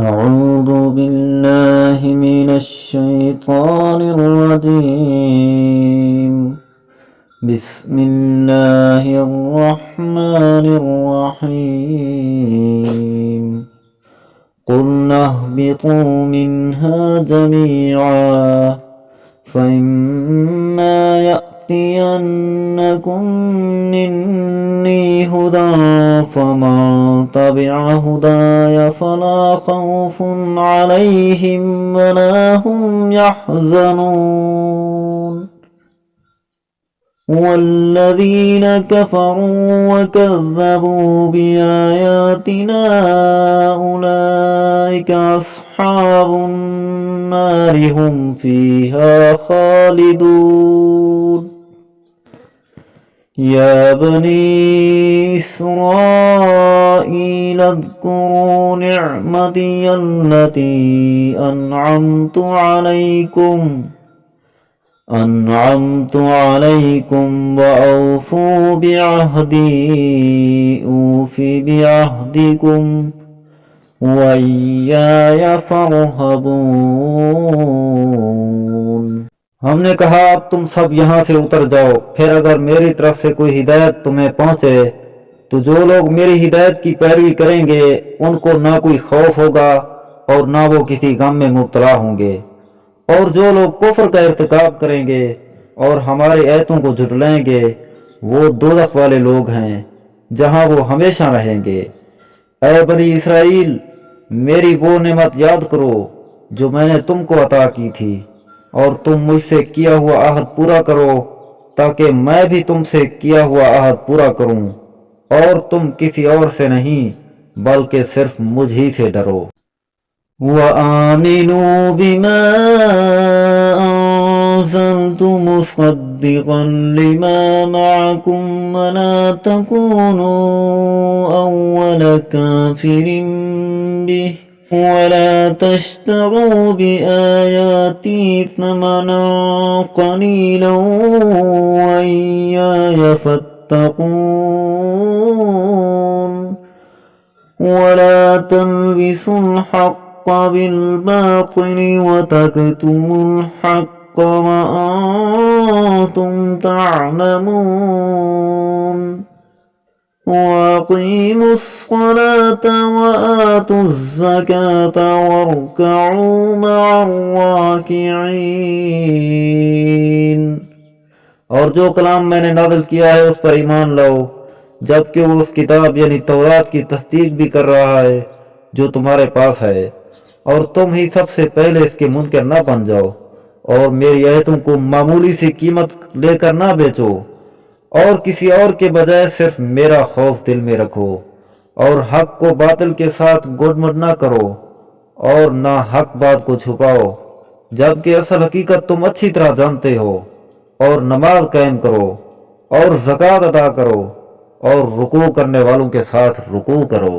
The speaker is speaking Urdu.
أعوذ بالله من الشيطان الرجيم. بسم الله الرحمن الرحيم. قلنا اهبطوا منها جميعا فإما يأتينكم مني هدى فمن تبع هداي فلا خوف عليهم ولا هم يحزنون. والذين كفروا وكذبوا بآياتنا أولئك أصحاب النار هم فيها خالدون. يا بني إسرائيل اذكروا نعمتي التي أنعمت عليكم وأوفوا بعهدي أوف بعهدكم وإياي فارهبون. ہم نے کہا اب تم سب یہاں سے اتر جاؤ، پھر اگر میری طرف سے کوئی ہدایت تمہیں پہنچے تو جو لوگ میری ہدایت کی پیروی کریں گے ان کو نہ کوئی خوف ہوگا اور نہ وہ کسی غم میں مبتلا ہوں گے، اور جو لوگ کفر کا ارتکاب کریں گے اور ہماری آیتوں کو جھٹلائیں گے وہ دوزخ والے لوگ ہیں جہاں وہ ہمیشہ رہیں گے۔ اے بنی اسرائیل، میری وہ نعمت یاد کرو جو میں نے تم کو عطا کی تھی، اور تم مجھ سے کیا ہوا عہد پورا کرو تاکہ میں بھی تم سے کیا ہوا عہد پورا کروں، اور تم کسی اور سے نہیں بلکہ صرف مجھ ہی سے ڈرو۔ وَآمِنُوا بِمَا أَنزَلْتُ مُصَدِّقًا لِمَا مَعَكُمْ وَلَا تَكُونُوا أَوَّلَ كَافِرٍ بِهِ وَلَا تَشْتَرُوا بِآيَاتِي ثَمَنًا قَلِيلًا وَإِيَّايَ فَاتَّقُونِ. وَلَا تَلْبِسُوا الْحَقَّ بِالْبَاطِلِ وَتَكْتُمُوا الْحَقَّ وَأَنْتُمْ تَعْلَمُونَ. وَأَقِيمُوا الصَّلَاةَ وَآتُوا الزَّكَاةَ وَارْكَعُوا مَعَ الرَّاكِعِينَ. اور جو کلام میں نے نازل کیا ہے اس پر ایمان لاؤ، جبکہ وہ اس کتاب یعنی تورات کی تصدیق بھی کر رہا ہے جو تمہارے پاس ہے، اور تم ہی سب سے پہلے اس کے منکر نہ بن جاؤ، اور میری آیتوں کو معمولی سی قیمت لے کر نہ بیچو، اور کسی اور کے بجائے صرف میرا خوف دل میں رکھو، اور حق کو باطل کے ساتھ گڈمڈ نہ کرو، اور نہ حق بات کو چھپاؤ، جبکہ اصل حقیقت تم اچھی طرح جانتے ہو، اور نماز قائم کرو اور زکوٰۃ ادا کرو اور رکوع کرنے والوں کے ساتھ رکوع کرو۔